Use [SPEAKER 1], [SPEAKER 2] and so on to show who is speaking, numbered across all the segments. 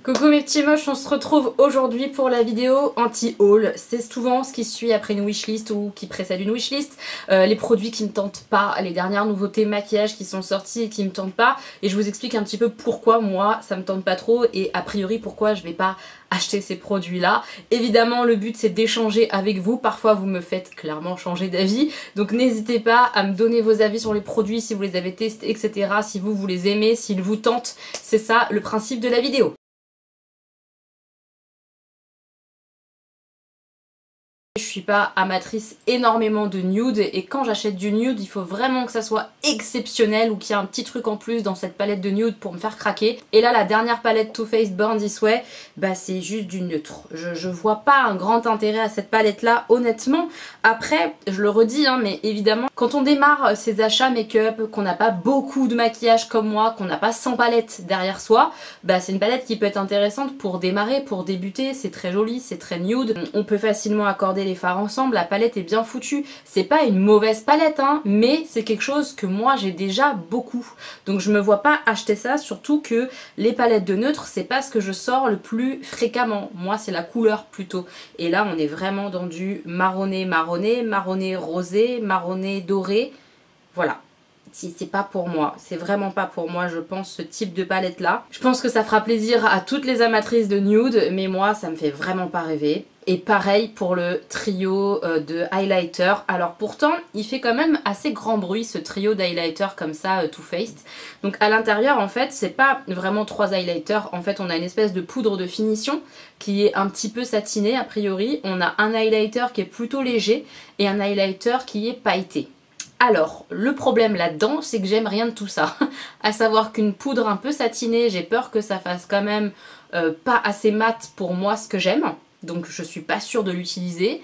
[SPEAKER 1] Coucou mes petits moches, on se retrouve aujourd'hui pour la vidéo anti-haul. C'est souvent ce qui suit après une wishlist ou qui précède une wishlist. Les produits qui me tentent pas, les dernières nouveautés maquillage qui sont sorties et qui me tentent pas. Et je vous explique un petit peu pourquoi moi ça me tente pas trop et a priori pourquoi je vais pas acheter ces produits là. Évidemment le but c'est d'échanger avec vous, parfois vous me faites clairement changer d'avis. Donc n'hésitez pas à me donner vos avis sur les produits si vous les avez testés etc. Si vous les aimez, s'ils vous tentent. C'est ça le principe de la vidéo. Je suis pas amatrice énormément de nude et quand j'achète du nude il faut vraiment que ça soit exceptionnel ou qu'il y ait un petit truc en plus dans cette palette de nude pour me faire craquer. Et là la dernière palette Too Faced Born This Way, bah c'est juste du neutre. Je vois pas un grand intérêt à cette palette là honnêtement. Après je le redis hein, mais évidemment quand on démarre ses achats make-up, qu'on n'a pas beaucoup de maquillage comme moi, qu'on n'a pas 100 palettes derrière soi, bah c'est une palette qui peut être intéressante pour démarrer, pour débuter. C'est très joli, c'est très nude, on peut facilement accorder les fards ensemble, la palette est bien foutue. C'est pas une mauvaise palette hein, mais c'est quelque chose que moi j'ai déjà beaucoup. Donc je me vois pas acheter ça, surtout que les palettes de neutre c'est pas ce que je sors le plus fréquemment. Moi c'est la couleur plutôt. Et là on est vraiment dans du marronné marronné, marronné rosé, marronné doré. Voilà. C'est pas pour moi, c'est vraiment pas pour moi je pense ce type de palette là. Je pense que ça fera plaisir à toutes les amatrices de nude mais moi ça me fait vraiment pas rêver. Et pareil pour le trio de highlighter. Alors pourtant il fait quand même assez grand bruit ce trio d'highlighter comme ça Too Faced. Donc à l'intérieur en fait c'est pas vraiment 3 highlighters. En fait on a une espèce de poudre de finition qui est un petit peu satinée a priori. On a un highlighter qui est plutôt léger et un highlighter qui est pailleté. Alors, le problème là-dedans, c'est que j'aime rien de tout ça. À savoir qu'une poudre un peu satinée, j'ai peur que ça fasse quand même pas assez mat pour moi ce que j'aime. Donc je suis pas sûre de l'utiliser.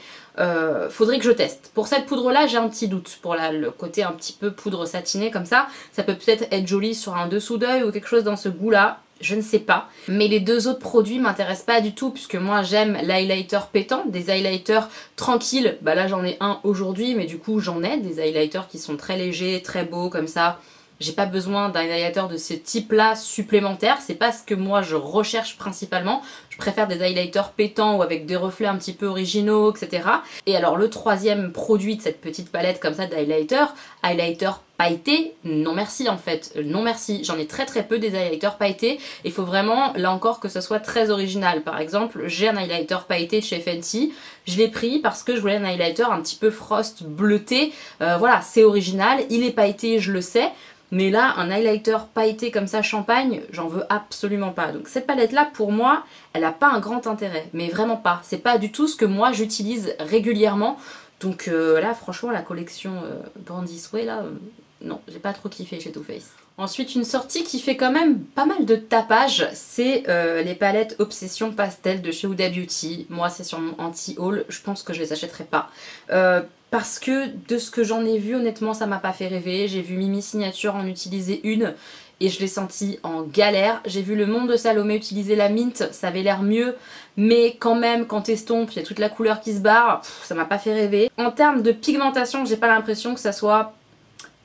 [SPEAKER 1] Faudrait que je teste. Pour cette poudre-là, j'ai un petit doute. Pour le côté un petit peu poudre satinée comme ça, ça peut peut-être être joli sur un dessous d'œil ou quelque chose dans ce goût-là. Je ne sais pas. Mais les deux autres produits m'intéressent pas du tout puisque moi j'aime l'highlighter pétant, des highlighters tranquilles. Bah là j'en ai un aujourd'hui mais du coup j'en ai des highlighters qui sont très légers, très beaux comme ça. J'ai pas besoin d'un highlighter de ce type là supplémentaire, c'est pas ce que moi je recherche principalement. Je préfère des highlighters pétants ou avec des reflets un petit peu originaux etc. Et alors le troisième produit de cette petite palette comme ça d'highlighter, highlighter pailleté, non merci en fait, non merci. J'en ai très peu des highlighters pailletés. Il faut vraiment là encore que ce soit très original. Par exemple j'ai un highlighter pailleté de chez Fenty, je l'ai pris parce que je voulais un highlighter un petit peu frost bleuté. Voilà c'est original, il est pailleté je le sais. Mais là, un highlighter pailleté comme ça, champagne, j'en veux absolument pas. Donc cette palette-là, pour moi, elle n'a pas un grand intérêt. Mais vraiment pas. C'est pas du tout ce que moi, j'utilise régulièrement. Donc là, franchement, la collection Born This Way, là, non, j'ai pas trop kiffé chez Too Faced. Ensuite, une sortie qui fait quand même pas mal de tapage, c'est les palettes Obsession Pastel de chez Huda Beauty. Moi, c'est sur mon anti-haul, je pense que je les achèterai pas. Parce que de ce que j'en ai vu, honnêtement, ça m'a pas fait rêver. J'ai vu Mimi Signature en utiliser une et je l'ai sentie en galère. J'ai vu Le Monde de Salomé utiliser la Mint, ça avait l'air mieux. Mais quand même, quand t'estompes, il y a toute la couleur qui se barre, ça m'a pas fait rêver. En termes de pigmentation, j'ai pas l'impression que ça soit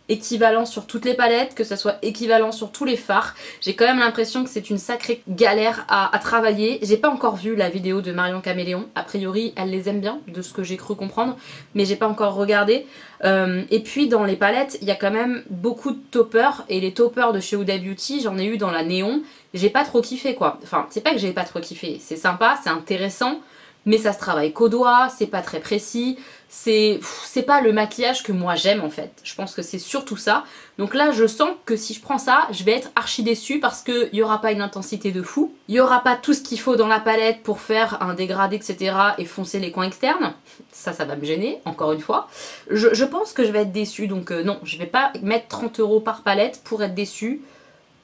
[SPEAKER 1] équivalent sur toutes les palettes, que ça soit équivalent sur tous les fards. J'ai quand même l'impression que c'est une sacrée galère à travailler. J'ai pas encore vu la vidéo de Marion Caméléon. A priori, elle les aime bien, de ce que j'ai cru comprendre, mais j'ai pas encore regardé. Et puis dans les palettes, il y a quand même beaucoup de toppers, et les toppers de chez Huda Beauty, j'en ai eu dans la néon. J'ai pas trop kiffé quoi. Enfin, c'est pas que j'ai pas trop kiffé, c'est sympa, c'est intéressant, mais ça se travaille qu'au doigt, c'est pas très précis, c'est pas le maquillage que moi j'aime en fait. Je pense que c'est surtout ça. Donc là je sens que si je prends ça, je vais être archi déçue parce qu'il n'y aura pas une intensité de fou. Il n'y aura pas tout ce qu'il faut dans la palette pour faire un dégradé etc. et foncer les coins externes. Ça va me gêner, encore une fois. Je pense que je vais être déçue, donc non, je vais pas mettre 30 € par palette pour être déçue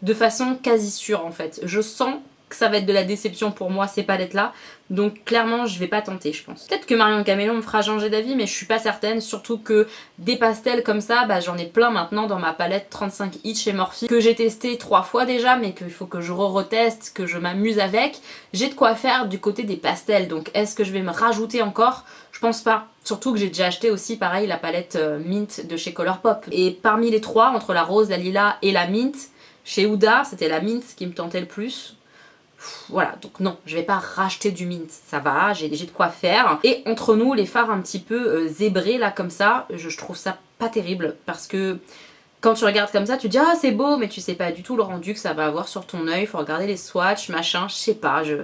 [SPEAKER 1] de façon quasi sûre en fait. Je sens que ça va être de la déception pour moi ces palettes là, donc clairement je vais pas tenter je pense. Peut-être que Marion Caméléon me fera changer d'avis mais je suis pas certaine, surtout que des pastels comme ça, bah j'en ai plein maintenant dans ma palette 35 Hit chez Morphe que j'ai testé 3 fois déjà mais qu'il faut que je reteste, que je m'amuse avec. J'ai de quoi faire du côté des pastels, donc est-ce que je vais me rajouter encore? Je pense pas. Surtout que j'ai déjà acheté aussi pareil la palette Mint de chez Colourpop. Et parmi les trois, entre la rose, la lilas et la Mint, chez Huda c'était la Mint qui me tentait le plus. Voilà, donc non, je vais pas racheter du mint, ça va, j'ai de quoi faire. Et entre nous, les fards un petit peu zébrés là comme ça, je trouve ça pas terrible parce que quand tu regardes comme ça, tu te dis ah c'est beau, mais tu sais pas du tout le rendu que ça va avoir sur ton œil, faut regarder les swatchs, machin, je sais pas, je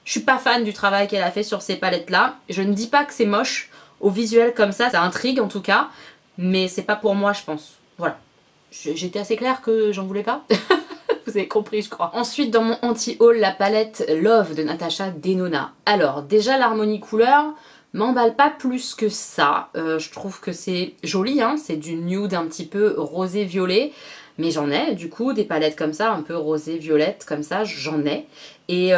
[SPEAKER 1] suis pas fan du travail qu'elle a fait sur ces palettes là. Je ne dis pas que c'est moche, au visuel comme ça intrigue en tout cas, mais c'est pas pour moi je pense, voilà. J'étais assez claire que j'en voulais pas. Vous avez compris je crois. Ensuite dans mon anti-haul, la palette Love de Natasha Denona. Alors déjà l'harmonie couleur m'emballe pas plus que ça. Je trouve que c'est joli, hein, c'est du nude un petit peu rosé-violet. Mais j'en ai du coup des palettes comme ça, un peu rosé-violette comme ça, j'en ai. Et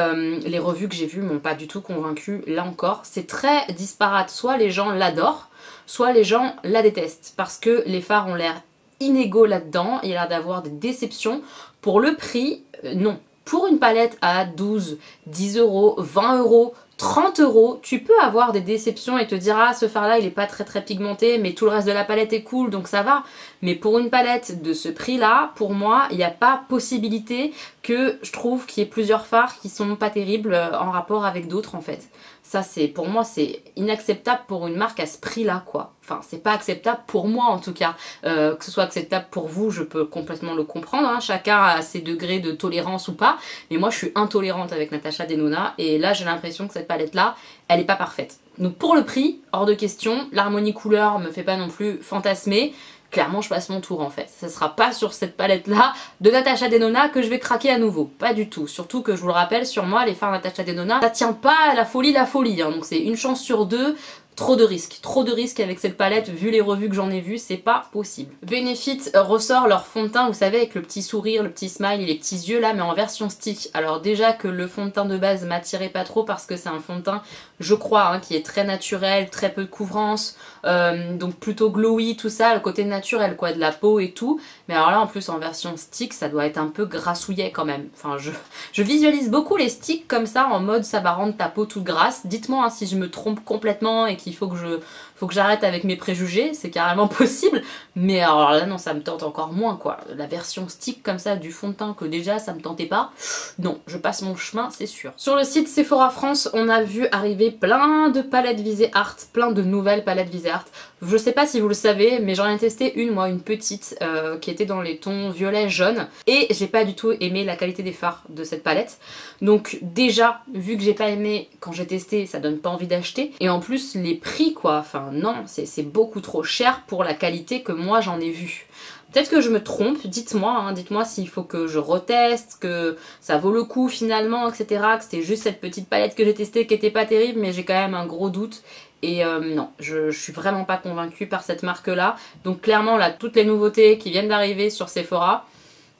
[SPEAKER 1] les revues que j'ai vues m'ont pas du tout convaincue là encore. C'est très disparate, soit les gens l'adorent, soit les gens la détestent. Parce que les fards ont l'air inégaux là-dedans, il y a l'air d'avoir des déceptions. Pour le prix, non. Pour une palette à 12, 10 euros, 20 euros, 30 euros, tu peux avoir des déceptions et te dire ah ce fard là il est pas très pigmenté mais tout le reste de la palette est cool donc ça va. Mais pour une palette de ce prix là, pour moi il n'y a pas possibilité que je trouve qu'il y ait plusieurs fards qui sont pas terribles en rapport avec d'autres en fait. Ça c'est pour moi c'est inacceptable pour une marque à ce prix là quoi. Enfin c'est pas acceptable pour moi en tout cas. Que ce soit acceptable pour vous je peux complètement le comprendre, hein. Chacun a ses degrés de tolérance ou pas. Mais moi je suis intolérante avec Natasha Denona et là j'ai l'impression que cette palette là elle est pas parfaite. Donc pour le prix, hors de question, l'harmonie couleur me fait pas non plus fantasmer. Clairement je passe mon tour en fait. Ça sera pas sur cette palette là de Natasha Denona que je vais craquer à nouveau. Pas du tout. Surtout que je vous le rappelle, sur moi les fards Natasha Denona, ça tient pas à la folie hein. Donc c'est une chance sur deux. Trop de risques avec cette palette, vu les revues que j'en ai vues, c'est pas possible. Benefit ressort leur fond de teint, vous savez, avec le petit sourire, le petit smile et les petits yeux là, mais en version stick. Alors déjà que le fond de teint de base m'attirait pas trop parce que c'est un fond de teint, je crois, hein, qui est très naturel, très peu de couvrance, donc plutôt glowy, tout ça, le côté naturel quoi, de la peau et tout. Mais alors là en plus en version stick, ça doit être un peu grassouillet quand même. Enfin je visualise beaucoup les sticks comme ça, en mode ça va rendre ta peau toute grasse. Dites-moi hein, si je me trompe complètement et qu'il faut que j'arrête avec mes préjugés, c'est carrément possible. Mais alors là non, ça me tente encore moins quoi. La version stick comme ça du fond de teint que déjà ça me tentait pas, non, je passe mon chemin c'est sûr. Sur le site Sephora France, on a vu arriver plein de palettes Visé Art, plein de nouvelles palettes Visé Art. Je sais pas si vous le savez, mais j'en ai testé une, moi, une petite, qui était dans les tons violet-jaune. Et j'ai pas du tout aimé la qualité des fards de cette palette. Donc déjà, vu que j'ai pas aimé quand j'ai testé, ça donne pas envie d'acheter. Et en plus, les prix quoi, enfin non, c'est beaucoup trop cher pour la qualité que moi j'en ai vue. Peut-être que je me trompe, dites-moi, hein, dites-moi s'il faut que je reteste, que ça vaut le coup finalement, etc. Que c'était juste cette petite palette que j'ai testée qui était pas terrible, mais j'ai quand même un gros doute. Et non, je suis vraiment pas convaincue par cette marque-là. Donc clairement, là, toutes les nouveautés qui viennent d'arriver sur Sephora,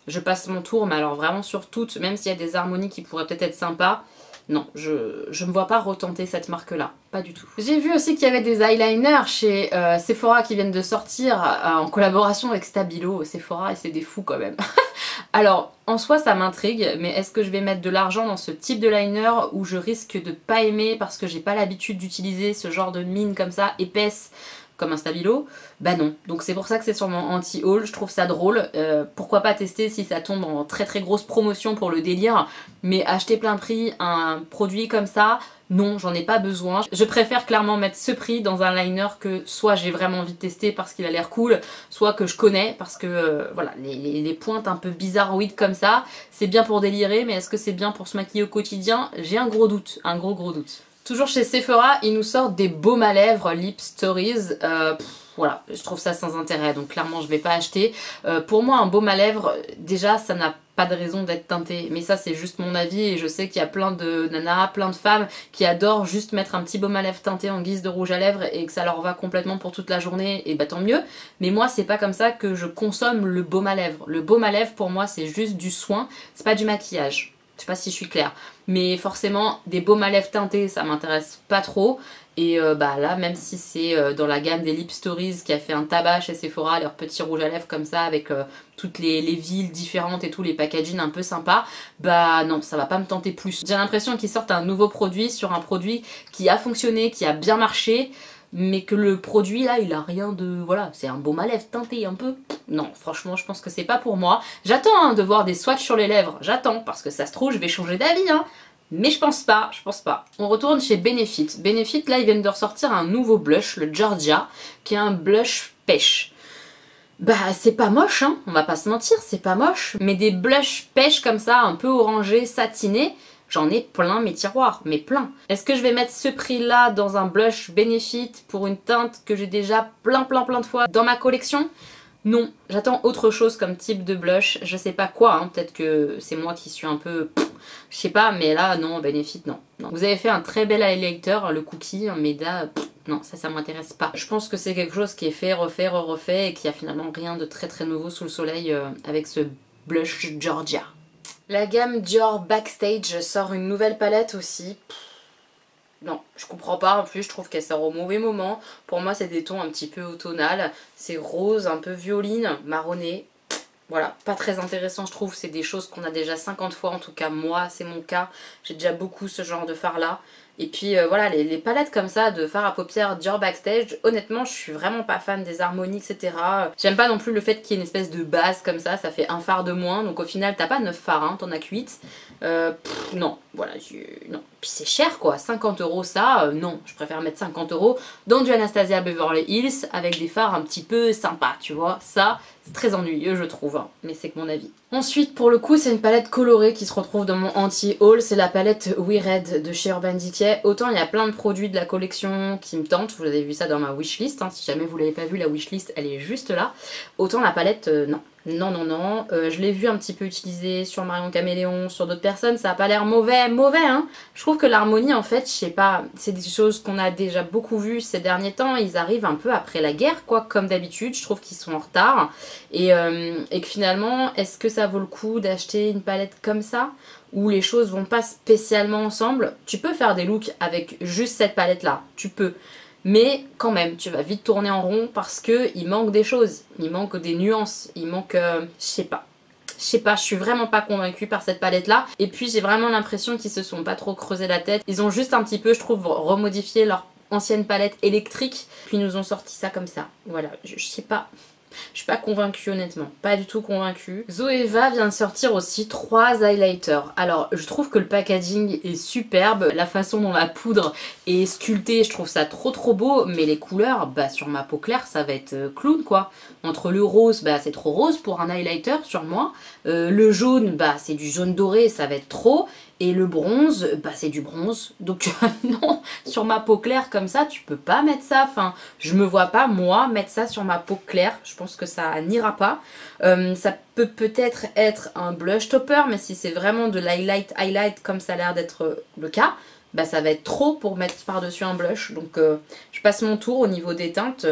[SPEAKER 1] je passe mon tour, mais alors vraiment sur toutes, même s'il y a des harmonies qui pourraient peut-être être sympas, non, je me vois pas retenter cette marque-là, pas du tout. J'ai vu aussi qu'il y avait des eyeliners chez Sephora qui viennent de sortir en collaboration avec Stabilo. Sephora et c'est des fous quand même. Alors, en soi ça m'intrigue, mais est-ce que je vais mettre de l'argent dans ce type de liner où je risque de pas aimer parce que j'ai pas l'habitude d'utiliser ce genre de mine comme ça, épaisse, comme un Stabilo? Bah non. Donc c'est pour ça que c'est sur mon anti-haul, je trouve ça drôle. Pourquoi pas tester si ça tombe en très grosse promotion pour le délire, mais acheter plein prix un produit comme ça, non, j'en ai pas besoin. Je préfère clairement mettre ce prix dans un liner que soit j'ai vraiment envie de tester parce qu'il a l'air cool, soit que je connais parce que voilà, les pointes un peu bizarroïdes comme ça, c'est bien pour délirer, mais est-ce que c'est bien pour se maquiller au quotidien? J'ai un gros doute, un gros doute. Toujours chez Sephora, ils nous sortent des baumes à lèvres Lip Stories. Voilà, je trouve ça sans intérêt, donc clairement je vais pas acheter. Pour moi un baume à lèvres, déjà ça n'a pas de raison d'être teinté, mais ça c'est juste mon avis et je sais qu'il y a plein de nanas, plein de femmes qui adorent juste mettre un petit baume à lèvres teinté en guise de rouge à lèvres et que ça leur va complètement pour toute la journée, et bah tant mieux. Mais moi c'est pas comme ça que je consomme le baume à lèvres. Le baume à lèvres pour moi c'est juste du soin, c'est pas du maquillage. Je sais pas si je suis claire, mais forcément des baumes à lèvres teintés ça m'intéresse pas trop. Et bah là, même si c'est dans la gamme des Lip Stories qui a fait un tabac chez Sephora, leurs petits rouges à lèvres comme ça avec toutes les villes différentes et tous les packaging un peu sympas, bah non, ça va pas me tenter plus. J'ai l'impression qu'ils sortent un nouveau produit sur un produit qui a fonctionné, qui a bien marché, mais que le produit là il a rien de... Voilà, c'est un baume à lèvres teinté un peu. Non, franchement je pense que c'est pas pour moi. J'attends hein, de voir des swatchs sur les lèvres, j'attends, parce que ça se trouve je vais changer d'avis hein. Mais je pense pas, je pense pas. On retourne chez Benefit. Benefit, là, ils viennent de ressortir un nouveau blush, le Georgia, qui est un blush pêche. Bah, c'est pas moche, hein, on va pas se mentir, c'est pas moche. Mais des blushs pêche comme ça, un peu orangé, satiné, j'en ai plein mes tiroirs, mais plein. Est-ce que je vais mettre ce prix-là dans un blush Benefit pour une teinte que j'ai déjà plein de fois dans ma collection? Non, j'attends autre chose comme type de blush, je sais pas quoi, hein. Peut-être que c'est moi qui suis un peu... Je sais pas, mais là, non, Benefit, non. Vous avez fait un très bel highlighter, le cookie, mais là, non, ça m'intéresse pas. Je pense que c'est quelque chose qui est fait, refait, refait, et qui a finalement rien de très nouveau sous le soleil avec ce blush Georgia. La gamme Dior Backstage sort une nouvelle palette aussi. Non, je comprends pas, en plus je trouve qu'elle sort au mauvais moment. Pour moi c'est des tons un petit peu automnal, c'est rose, un peu violine, marronné. Voilà, pas très intéressant je trouve, c'est des choses qu'on a déjà 50 fois, en tout cas moi c'est mon cas. J'ai déjà beaucoup ce genre de fard là. Et puis voilà, les palettes comme ça de fard à paupières Dior Backstage, honnêtement je suis vraiment pas fan des harmonies, etc. J'aime pas non plus le fait qu'il y ait une espèce de base comme ça fait un fard de moins. Donc au final t'as pas 9 fards, hein, t'en as que 8. Non, voilà, non. Puis c'est cher quoi, 50 € ça, non. Je préfère mettre 50 € dans du Anastasia Beverly Hills avec des fards un petit peu sympas, tu vois. Ça, c'est très ennuyeux je trouve, hein, mais c'est que mon avis. Ensuite, pour le coup, c'est une palette colorée qui se retrouve dans mon anti-haul. C'est la palette We Red de chez Urban Decay. Autant il y a plein de produits de la collection qui me tentent. Vous avez vu ça dans ma wishlist. Hein. Si jamais vous l'avez pas vu, la wishlist, elle est juste là. Autant la palette, non. Non. Je l'ai vu un petit peu utilisée sur Marion Caméléon, sur d'autres personnes. Ça a pas l'air mauvais, hein. Je trouve que l'harmonie, en fait, je sais pas, c'est des choses qu'on a déjà beaucoup vues ces derniers temps. Ils arrivent un peu après la guerre, quoi, comme d'habitude. Je trouve qu'ils sont en retard. Et que finalement, est-ce que ça vaut le coup d'acheter une palette comme ça où les choses vont pas spécialement ensemble? Tu peux faire des looks avec juste cette palette là, tu peux, mais quand même tu vas vite tourner en rond parce que il manque des choses, il manque des nuances, il manque je sais pas, je suis vraiment pas convaincue par cette palette là. Et puis j'ai vraiment l'impression qu'ils se sont pas trop creusé la tête, ils ont juste un petit peu, je trouve, remodifié leur ancienne palette électrique, puis ils nous ont sorti ça comme ça. Voilà, je sais pas. Je suis pas convaincue honnêtement, pas du tout convaincue. Zoeva vient de sortir aussi 3 highlighters. Alors je trouve que le packaging est superbe, la façon dont la poudre est sculptée, je trouve ça trop beau, mais les couleurs, bah sur ma peau claire ça va être clown quoi. Entre le rose, bah c'est trop rose pour un highlighter sur moi, le jaune, bah c'est du jaune doré, ça va être trop. Et le bronze, bah c'est du bronze. Donc non, sur ma peau claire comme ça, tu peux pas mettre ça. Enfin, je me vois pas, moi, mettre ça sur ma peau claire. Je pense que ça n'ira pas. Ça peut peut-être être un blush topper, mais si c'est vraiment de l'highlight comme ça a l'air d'être le cas, bah ça va être trop pour mettre par-dessus un blush. Donc je passe mon tour au niveau des teintes.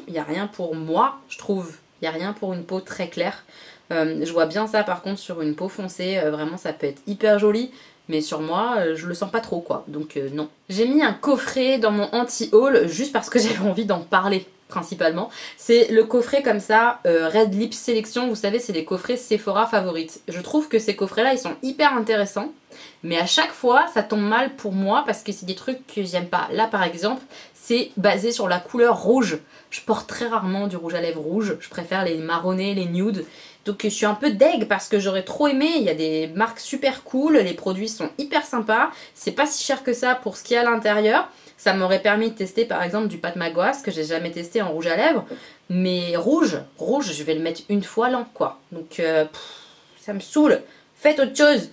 [SPEAKER 1] Il n'y a rien pour moi, je trouve. Il n'y a rien pour une peau très claire. Je vois bien ça par contre sur une peau foncée. Vraiment, ça peut être hyper joli. Mais sur moi, je le sens pas trop quoi, donc non. J'ai mis un coffret dans mon anti-haul juste parce que j'avais envie d'en parler principalement. C'est le coffret comme ça, Red Lips Sélection, vous savez c'est les coffrets Sephora favorites. Je trouve que ces coffrets là ils sont hyper intéressants, mais à chaque fois ça tombe mal pour moi parce que c'est des trucs que j'aime pas. Là par exemple, c'est basé sur la couleur rouge. Je porte très rarement du rouge à lèvres rouge, je préfère les marronnés, les nudes. Donc je suis un peu deg parce que j'aurais trop aimé, il y a des marques super cool, les produits sont hyper sympas, c'est pas si cher que ça pour ce qu'il y a à l'intérieur. Ça m'aurait permis de tester par exemple du Pat McGrath que j'ai jamais testé en rouge à lèvres, mais rouge je vais le mettre une fois l'an quoi. Donc ça me saoule, faites autre chose.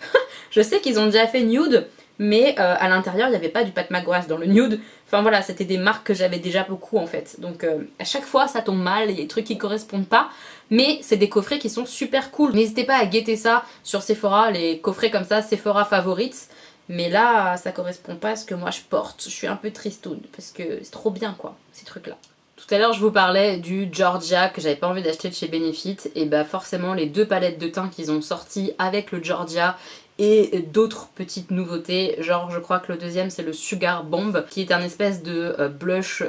[SPEAKER 1] Je sais qu'ils ont déjà fait nude, mais à l'intérieur il n'y avait pas du Pat McGrath dans le nude. Enfin voilà, c'était des marques que j'avais déjà beaucoup en fait. Donc à chaque fois ça tombe mal, il y a des trucs qui correspondent pas. Mais c'est des coffrets qui sont super cool. N'hésitez pas à guetter ça sur Sephora, les coffrets comme ça, Sephora favorites. Mais là, ça correspond pas à ce que moi je porte. Je suis un peu tristoune parce que c'est trop bien quoi, ces trucs là. Tout à l'heure je vous parlais du Georgia que j'avais pas envie d'acheter de chez Benefit. Et bah forcément les 2 palettes de teint qu'ils ont sorties avec le Georgia et d'autres petites nouveautés. Genre je crois que le deuxième c'est le Sugar Bomb qui est un espèce de blush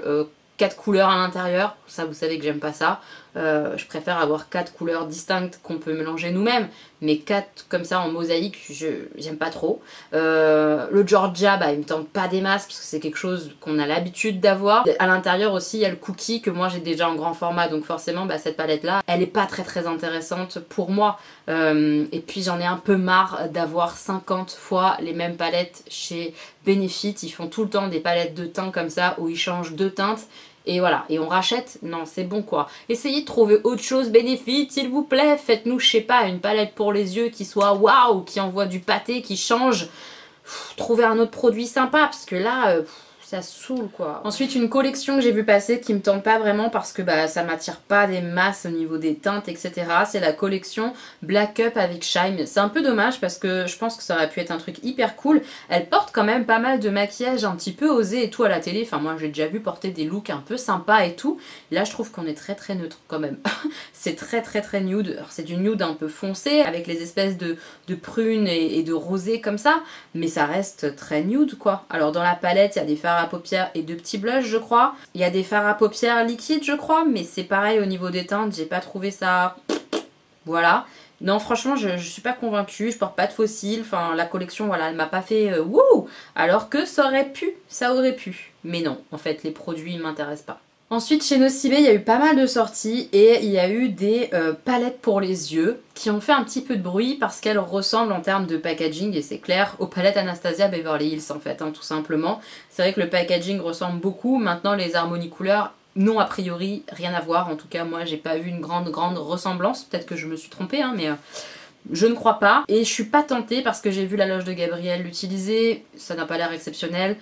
[SPEAKER 1] 4 couleurs à l'intérieur. Ça vous savez que j'aime pas ça. Je préfère avoir 4 couleurs distinctes qu'on peut mélanger nous-mêmes, mais 4 comme ça en mosaïque, j'aime pas trop. Le Georgia, bah, il me tente pas des masses parce que c'est quelque chose qu'on a l'habitude d'avoir. À l'intérieur aussi, il y a le cookie que moi j'ai déjà en grand format, donc forcément bah, cette palette là, elle est pas très intéressante pour moi. Et puis j'en ai un peu marre d'avoir 50 fois les mêmes palettes chez Benefit. Ils font tout le temps des palettes de teint comme ça où ils changent de teinte. Et voilà, et on rachète, non c'est bon quoi. Essayez de trouver autre chose Benefit s'il vous plaît, faites-nous je sais pas une palette pour les yeux qui soit waouh, qui envoie du pâté, qui change. Trouvez un autre produit sympa parce que là ça saoule quoi. Ensuite une collection que j'ai vu passer qui me tente pas vraiment parce que bah ça m'attire pas des masses au niveau des teintes etc. C'est la collection Black Up avec Shine. C'est un peu dommage parce que je pense que ça aurait pu être un truc hyper cool. Elle porte quand même pas mal de maquillage un petit peu osé et tout à la télé. Enfin moi j'ai déjà vu porter des looks un peu sympas et tout. Là je trouve qu'on est très neutre quand même. C'est très nude. Alors c'est du nude un peu foncé avec les espèces de prunes et de rosé comme ça. Mais ça reste très nude quoi. Alors dans la palette il y a des fards à paupières et 2 petits blushs je crois. Il y a des fards à paupières liquides je crois, mais c'est pareil au niveau des teintes, j'ai pas trouvé ça... Voilà. Non franchement je suis pas convaincue, je porte pas de fossiles, enfin la collection voilà elle m'a pas fait wouh, alors que ça aurait pu. Mais non, en fait les produits m'intéressent pas. Ensuite chez Nocibé il y a eu pas mal de sorties et il y a eu des palettes pour les yeux qui ont fait un petit peu de bruit parce qu'elles ressemblent en termes de packaging et c'est clair aux palettes Anastasia Beverly Hills en fait, hein, tout simplement. C'est vrai que le packaging ressemble beaucoup, maintenant les harmonies couleurs non a priori rien à voir, en tout cas moi j'ai pas vu une grande ressemblance, peut-être que je me suis trompée hein, mais... je ne crois pas et je suis pas tentée parce que j'ai vu la loge de Gabrielle l'utiliser, ça n'a pas l'air exceptionnel.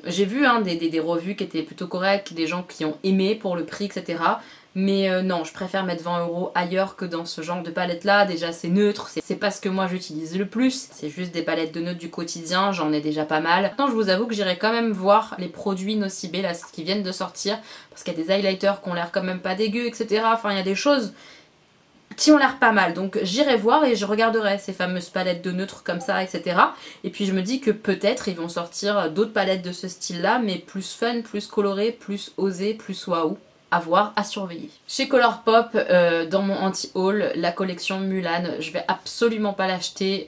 [SPEAKER 1] J'ai vu hein, des revues qui étaient plutôt correctes, des gens qui ont aimé pour le prix etc. Mais non, je préfère mettre 20 € ailleurs que dans ce genre de palette là. Déjà c'est neutre, c'est pas ce que moi j'utilise le plus, c'est juste des palettes de neutre du quotidien, j'en ai déjà pas mal. Maintenant je vous avoue que j'irai quand même voir les produits Nocibé là, qui viennent de sortir, parce qu'il y a des highlighters qui ont l'air quand même pas dégueux etc. Enfin il y a des choses qui ont l'air pas mal, donc j'irai voir et je regarderai ces fameuses palettes de neutres comme ça etc. Et puis je me dis que peut-être ils vont sortir d'autres palettes de ce style là, mais plus fun, plus colorées, plus osées, plus waouh. À voir, à surveiller. Chez Colourpop, dans mon anti-haul, la collection Mulan, je vais absolument pas l'acheter,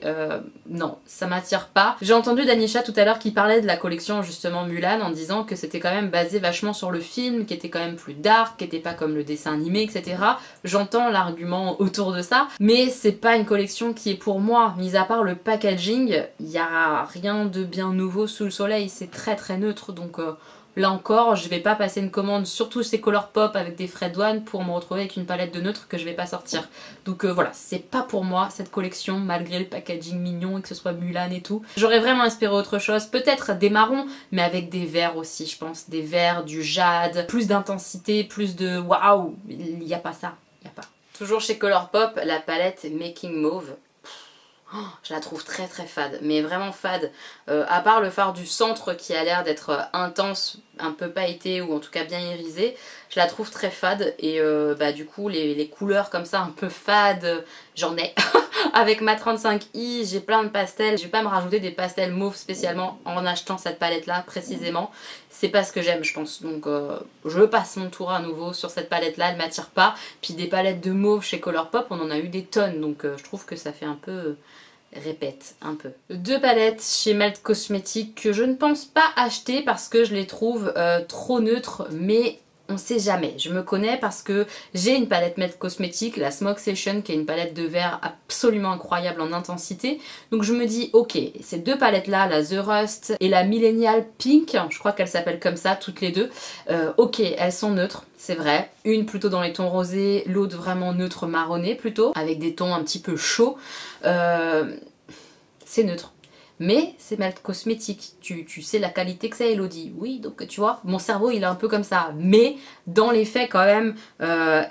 [SPEAKER 1] non, ça m'attire pas. J'ai entendu Danisha tout à l'heure qui parlait de la collection justement Mulan en disant que c'était quand même basé vachement sur le film, qui était quand même plus dark, qui était pas comme le dessin animé, etc. J'entends l'argument autour de ça, mais c'est pas une collection qui est pour moi, mis à part le packaging, il y a rien de bien nouveau sous le soleil, c'est très neutre, donc... là encore, je vais pas passer une commande, surtout chez Colourpop avec des frais de douane pour me retrouver avec une palette de neutres que je vais pas sortir. Donc voilà, c'est pas pour moi cette collection, malgré le packaging mignon et que ce soit Mulan et tout. J'aurais vraiment espéré autre chose, peut-être des marrons, mais avec des verts aussi, je pense. Des verts, du jade, plus d'intensité, plus de waouh, il y a pas ça, il y a pas. Toujours chez Colourpop, la palette Making Mauve. Je la trouve très fade, mais vraiment fade. À part le fard du centre qui a l'air d'être intense, un peu pailleté ou en tout cas bien irisé, je la trouve très fade et bah du coup les couleurs comme ça un peu fades, j'en ai. Avec ma 35i, j'ai plein de pastels. Je vais pas me rajouter des pastels mauves spécialement en achetant cette palette là précisément. C'est pas ce que j'aime je pense. Donc je passe mon tour à nouveau sur cette palette là, elle m'attire pas. Puis des palettes de mauve chez Colourpop, on en a eu des tonnes. Donc je trouve que ça fait un peu... répète un peu. 2 palettes chez Melt Cosmetics que je ne pense pas acheter parce que je les trouve trop neutres, mais on sait jamais. Je me connais parce que j'ai une palette Melt Cosmetics, la Smoke Session, qui est une palette de verre absolument incroyable en intensité. Donc je me dis ok, ces 2 palettes là, la The Rust et la Millennial Pink, je crois qu'elles s'appellent comme ça toutes les deux, ok, elles sont neutres. C'est vrai, une plutôt dans les tons rosés, l'autre vraiment neutre marronné plutôt, avec des tons un petit peu chauds. C'est neutre. Mais c'est Melt Cosmetics, tu sais la qualité que c'est Elodie. Oui, donc tu vois, mon cerveau il est un peu comme ça. Mais dans les faits quand même,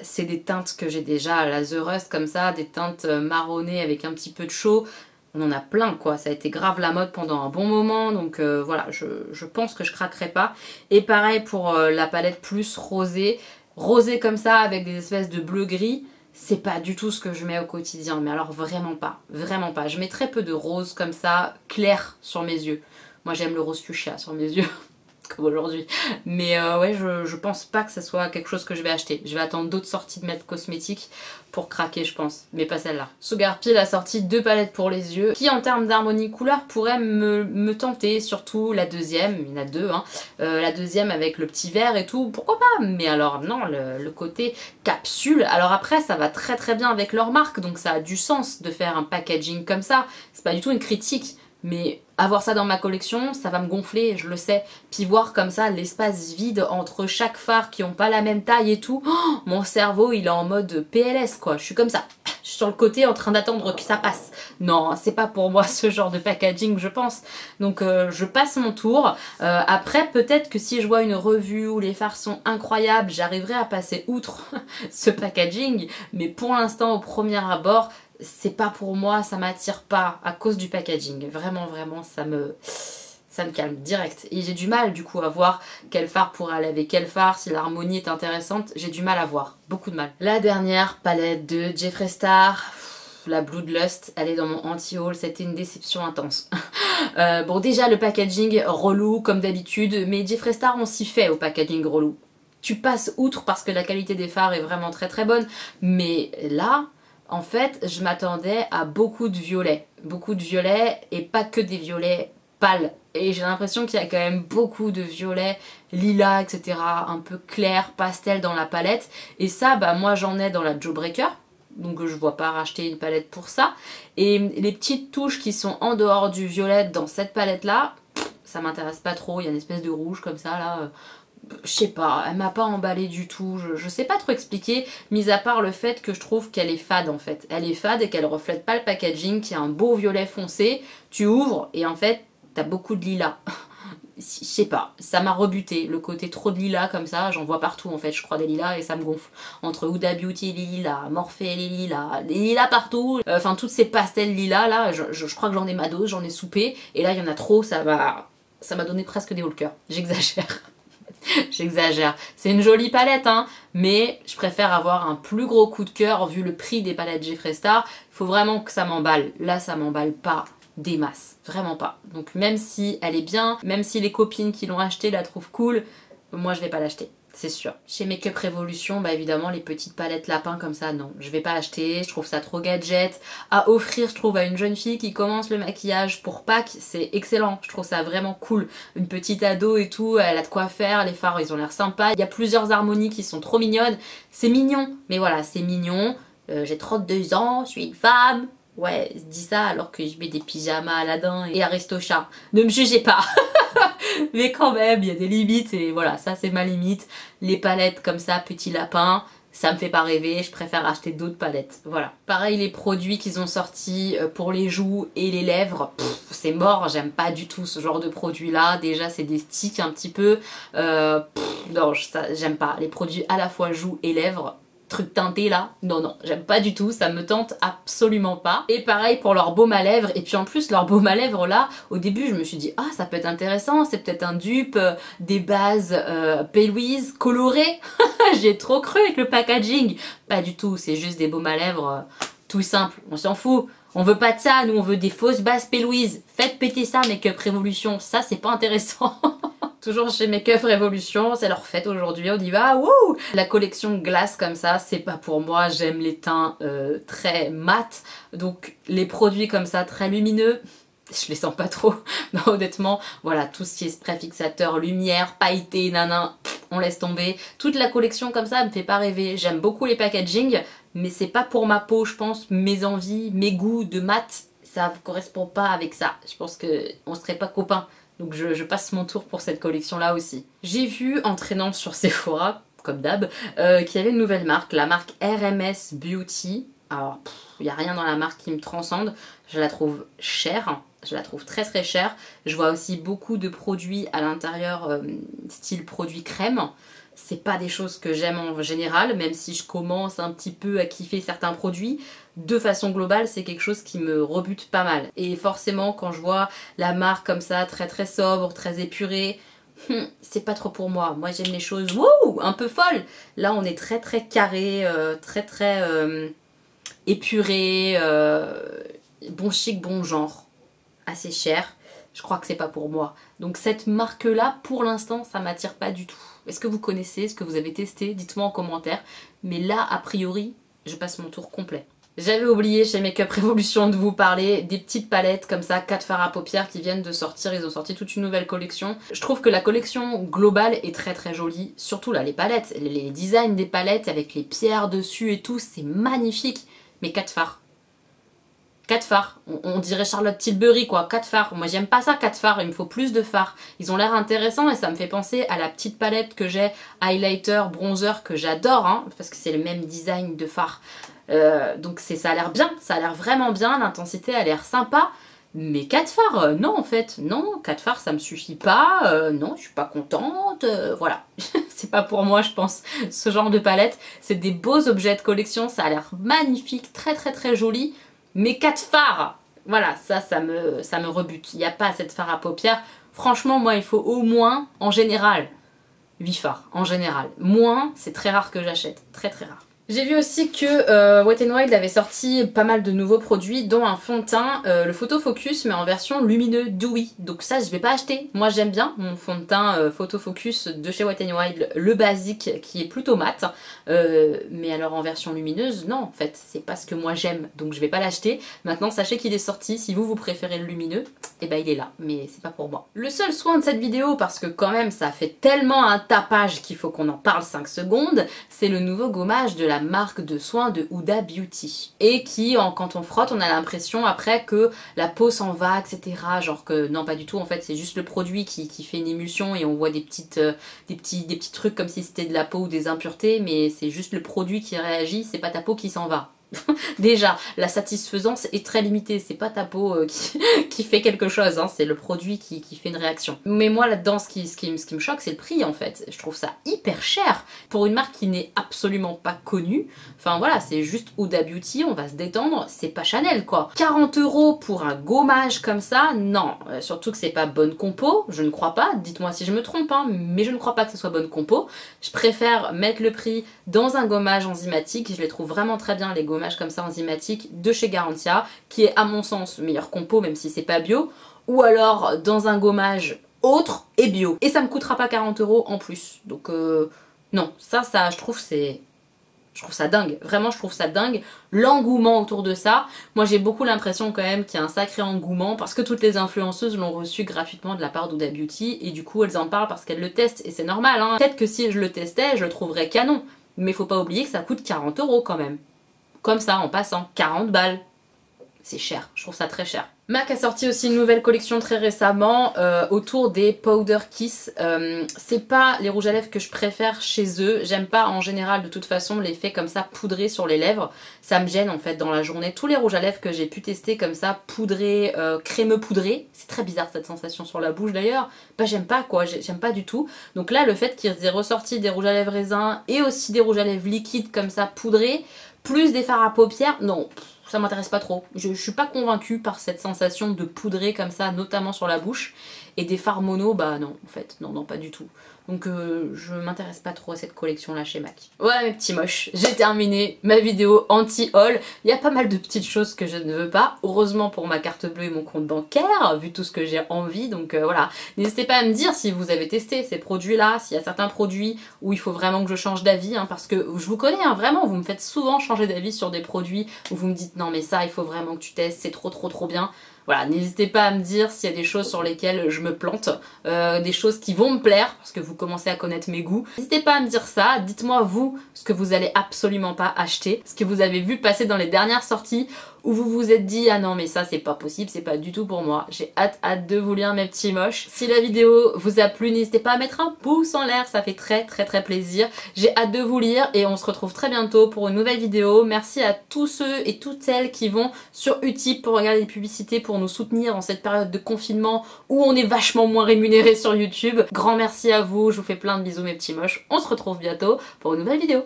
[SPEAKER 1] c'est des teintes que j'ai déjà, la The Rust comme ça, des teintes marronnées avec un petit peu de chaud. On en a plein quoi, ça a été grave la mode pendant un bon moment, donc voilà, je pense que je craquerai pas. Et pareil pour la palette plus rosée, rosée comme ça avec des espèces de bleu-gris, c'est pas du tout ce que je mets au quotidien, mais alors vraiment pas, vraiment pas. Je mets très peu de rose comme ça, clair sur mes yeux. Moi j'aime le rose fuchsia sur mes yeux. comme aujourd'hui. Mais ouais, je pense pas que ça soit quelque chose que je vais acheter. Je vais attendre d'autres sorties de Made Cosmetics pour craquer, je pense, mais pas celle-là. Sugar Peel a sorti 2 palettes pour les yeux qui, en termes d'harmonie couleur, pourraient me tenter, surtout la deuxième, il y en a 2, hein. La deuxième avec le petit verre et tout, pourquoi pas, mais alors non, le côté capsule. Alors après, ça va très très bien avec leur marque, donc ça a du sens de faire un packaging comme ça, c'est pas du tout une critique. Mais avoir ça dans ma collection, ça va me gonfler, je le sais. Puis voir comme ça l'espace vide entre chaque phare qui ont pas la même taille et tout, oh, mon cerveau il est en mode PLS quoi. Je suis comme ça, je suis sur le côté en train d'attendre que ça passe. Non, c'est pas pour moi ce genre de packaging je pense. Donc je passe mon tour. Après peut-être que si je vois une revue où les fards sont incroyables, j'arriverai à passer outre ce packaging. Mais pour l'instant au premier abord, c'est pas pour moi, ça m'attire pas à cause du packaging. Vraiment, vraiment, ça me calme direct. Et j'ai du mal du coup à voir quel fard pourrait aller avec quel fard, si l'harmonie est intéressante, j'ai du mal à voir, beaucoup de mal. La dernière palette de Jeffree Star, la Bloodlust, elle est dans mon anti-haul, c'était une déception intense. Bon déjà le packaging relou comme d'habitude, mais Jeffree Star on s'y fait au packaging relou. Tu passes outre parce que la qualité des fards est vraiment très très bonne, mais là... En fait, je m'attendais à beaucoup de violets et pas que des violets pâles. Et j'ai l'impression qu'il y a quand même beaucoup de violets, lilas, etc. un peu clair, pastel dans la palette. Et ça, bah moi j'en ai dans la Jawbreaker, donc je vois pas racheter une palette pour ça. Et les petites touches qui sont en dehors du violet dans cette palette-là, ça m'intéresse pas trop. Il y a une espèce de rouge comme ça là... je sais pas, elle m'a pas emballé du tout, je sais pas trop expliquer, mis à part le fait que je trouve qu'elle est fade en fait. Elle est fade et qu'elle reflète pas le packaging, qui a un beau violet foncé, tu ouvres et en fait t'as beaucoup de lilas. Je sais pas, ça m'a rebuté, le côté trop de lilas comme ça, j'en vois partout en fait, je crois des lilas et ça me gonfle. Entre Huda Beauty les lilas, Morphe les lilas partout, enfin toutes ces pastels lilas là, je crois que j'en ai ma dose, j'en ai soupé, et là il y en a trop, ça m'a donné presque des hauts le cœur, j'exagère. J'exagère. C'est une jolie palette, hein, mais je préfère avoir un plus gros coup de cœur vu le prix des palettes Jeffree Star. Il faut vraiment que ça m'emballe. Là, ça m'emballe pas des masses. Vraiment pas. Donc même si elle est bien, même si les copines qui l'ont achetée la trouvent cool, moi je vais pas l'acheter. C'est sûr. Chez Makeup Revolution, bah évidemment les petites palettes lapins comme ça, non, je vais pas acheter, je trouve ça trop gadget. À offrir, je trouve, à une jeune fille qui commence le maquillage pour Pâques, c'est excellent, je trouve ça vraiment cool. Une petite ado et tout, elle a de quoi faire, les fards ils ont l'air sympas, il y a plusieurs harmonies qui sont trop mignonnes, c'est mignon, mais voilà, c'est mignon. J'ai 32 ans, je suis une femme. Ouais, je dis ça alors que je mets des pyjamas Aladdin et Aristocha. Ne me jugez pas. Mais quand même, il y a des limites et voilà, ça c'est ma limite. Les palettes comme ça, petit lapin, ça me fait pas rêver, je préfère acheter d'autres palettes. Voilà. Pareil, les produits qu'ils ont sortis pour les joues et les lèvres, c'est mort, j'aime pas du tout ce genre de produits là. Déjà, c'est des sticks un petit peu. Non, j'aime pas. Les produits à la fois joues et lèvres, truc teinté là, non, j'aime pas du tout, ça me tente absolument pas. Et pareil pour leur baume à lèvres, et puis en plus leur baume à lèvres là, au début je me suis dit ah ça peut être intéressant, c'est peut-être un dupe des bases Pale-Louise colorées. J'ai trop cru avec le packaging. Pas du tout, c'est juste des baumes à lèvres tout simple, on s'en fout. On veut pas de ça, nous on veut des fausses bases Pale-Louise. Faites péter ça Makeup Revolution, ça c'est pas intéressant. Toujours chez Makeup Revolution, c'est leur fête aujourd'hui, on y va, wouh! La collection glace comme ça, c'est pas pour moi, j'aime les teints très mat, donc les produits comme ça très lumineux, je les sens pas trop. Non, honnêtement, voilà, tout ce qui est spray fixateur, lumière, pailleté, nanan, on laisse tomber. Toute la collection comme ça me fait pas rêver, j'aime beaucoup les packaging, mais c'est pas pour ma peau, je pense, mes envies, mes goûts de mat, ça correspond pas avec ça. Je pense qu'on serait pas copains. Donc je passe mon tour pour cette collection là aussi. J'ai vu en traînant sur Sephora, comme d'hab, qu'il y avait une nouvelle marque, la marque RMS Beauty. Alors il n'y a rien dans la marque qui me transcende, je la trouve chère, je la trouve très très chère. Je vois aussi beaucoup de produits à l'intérieur, style produit crème. C'est pas des choses que j'aime en général, même si je commence un petit peu à kiffer certains produits. De façon globale, c'est quelque chose qui me rebute pas mal. Et forcément, quand je vois la marque comme ça, très très sobre, très épurée, c'est pas trop pour moi. Moi, j'aime les choses wouh, un peu folles. Là, on est très très carré, très très épuré, bon chic, bon genre. Assez cher. je crois que c'est pas pour moi. Donc cette marque-là, pour l'instant, ça m'attire pas du tout. Est-ce que vous connaissez, est-ce que vous avez testé? Dites-moi en commentaire. Mais là, a priori, je passe mon tour complet. J'avais oublié chez Makeup Revolution de vous parler des petites palettes comme ça, 4 fards à paupières qui viennent de sortir. Ils ont sorti toute une nouvelle collection. Je trouve que la collection globale est très très jolie. Surtout là, les palettes, les designs des palettes avec les pierres dessus et tout, c'est magnifique. Mais 4 fards. 4 fards. On dirait Charlotte Tilbury quoi, 4 fards. Moi j'aime pas ça 4 fards, il me faut plus de fards. Ils ont l'air intéressants et ça me fait penser à la petite palette que j'ai, highlighter, bronzer, que j'adore, hein, parce que c'est le même design de fard. Donc ça a l'air bien, ça a l'air vraiment bien, l'intensité a l'air sympa. Mais 4 fards, non en fait, non, 4 fards ça me suffit pas, non je suis pas contente, voilà. C'est pas pour moi je pense, ce genre de palette. C'est des beaux objets de collection, ça a l'air magnifique, très très très joli. Mais 4 fards, voilà, ça me rebute. Il n'y a pas assez de fards à paupières. Franchement, moi, il faut au moins, en général, 8 fards, en général. Moins, c'est très rare que j'achète, très très rare. J'ai vu aussi que Wet n Wild avait sorti pas mal de nouveaux produits, dont un fond de teint, le Photo Focus, mais en version lumineux dewy. Donc ça, je vais pas acheter. Moi, j'aime bien mon fond de teint Photo Focus de chez Wet n Wild, le basique, qui est plutôt mat. Mais alors en version lumineuse, non, en fait, c'est pas ce que moi j'aime, donc je vais pas l'acheter. Maintenant, sachez qu'il est sorti. Si vous préférez le lumineux, et ben il est là, mais c'est pas pour moi. Le seul soin de cette vidéo, parce que quand même, ça fait tellement un tapage qu'il faut qu'on en parle 5 secondes, c'est le nouveau gommage de la marque de soins de Huda Beauty et qui, quand on frotte, on a l'impression après que la peau s'en va, etc. Genre que non, pas du tout, en fait c'est juste le produit qui fait une émulsion et on voit des petits trucs comme si c'était de la peau ou des impuretés, mais c'est juste le produit qui réagit, c'est pas ta peau qui s'en va. Déjà, la satisfaisance est très limitée, c'est pas ta peau qui fait quelque chose, hein, c'est le produit qui fait une réaction. Mais moi là-dedans, ce qui me choque, c'est le prix en fait. Je trouve ça hyper cher pour une marque qui n'est absolument pas connue. Enfin voilà, c'est juste Huda Beauty, on va se détendre, c'est pas Chanel quoi. 40 € pour un gommage comme ça, non. Surtout que c'est pas bonne compo, je ne crois pas, dites-moi si je me trompe, hein, mais je ne crois pas que ce soit bonne compo. Je préfère mettre le prix dans un gommage enzymatique, je les trouve vraiment très bien les gommages comme ça enzymatique de chez Garantia, qui est à mon sens meilleur compo même si c'est pas bio, ou alors dans un gommage autre et bio. Et ça me coûtera pas 40 € en plus. Donc non, ça je trouve ça dingue, vraiment je trouve ça dingue, l'engouement autour de ça. Moi j'ai beaucoup l'impression quand même qu'il y a un sacré engouement parce que toutes les influenceuses l'ont reçu gratuitement de la part d'Huda Beauty et du coup elles en parlent parce qu'elles le testent et c'est normal, hein. Peut-être que si je le testais je le trouverais canon, mais faut pas oublier que ça coûte 40 € quand même. Comme ça, en passant, 40 balles. C'est cher, je trouve ça très cher. MAC a sorti aussi une nouvelle collection très récemment autour des Powder Kiss. C'est pas les rouges à lèvres que je préfère chez eux. J'aime pas en général de toute façon l'effet comme ça poudré sur les lèvres. Ça me gêne en fait dans la journée. Tous les rouges à lèvres que j'ai pu tester comme ça, poudré, crémeux poudré. C'est très bizarre cette sensation sur la bouche d'ailleurs. Bah j'aime pas quoi, j'aime pas du tout. Donc là le fait qu'ils aient ressorti des rouges à lèvres raisins et aussi des rouges à lèvres liquides comme ça poudrés, plus des fards à paupières, non. Ça m'intéresse pas trop. Je suis pas convaincue par cette sensation de poudrer comme ça, notamment sur la bouche. Et des fards mono, bah non, en fait, non, pas du tout. Donc je m'intéresse pas trop à cette collection là chez MAC. Voilà mes petits moches, j'ai terminé ma vidéo anti-haul. Il y a pas mal de petites choses que je ne veux pas. Heureusement pour ma carte bleue et mon compte bancaire, vu tout ce que j'ai envie. Donc voilà, n'hésitez pas à me dire si vous avez testé ces produits là, s'il y a certains produits où il faut vraiment que je change d'avis. Hein, parce que je vous connais, hein, vraiment, vous me faites souvent changer d'avis sur des produits où vous me dites non mais ça il faut vraiment que tu testes, c'est trop bien. Voilà, n'hésitez pas à me dire s'il y a des choses sur lesquelles je me plante, des choses qui vont me plaire, parce que vous commencez à connaître mes goûts. N'hésitez pas à me dire ça, dites-moi vous ce que vous allez absolument pas acheter, ce que vous avez vu passer dans les dernières sorties, où vous vous êtes dit ah non mais ça c'est pas possible, c'est pas du tout pour moi. J'ai hâte de vous lire mes petits moches. Si la vidéo vous a plu, n'hésitez pas à mettre un pouce en l'air, ça fait très plaisir. J'ai hâte de vous lire et on se retrouve très bientôt pour une nouvelle vidéo. Merci à tous ceux et toutes celles qui vont sur Utip pour regarder des publicités, pour nous soutenir en cette période de confinement où on est vachement moins rémunéré sur YouTube. Grand merci à vous, je vous fais plein de bisous mes petits moches. On se retrouve bientôt pour une nouvelle vidéo.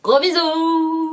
[SPEAKER 1] Gros bisous!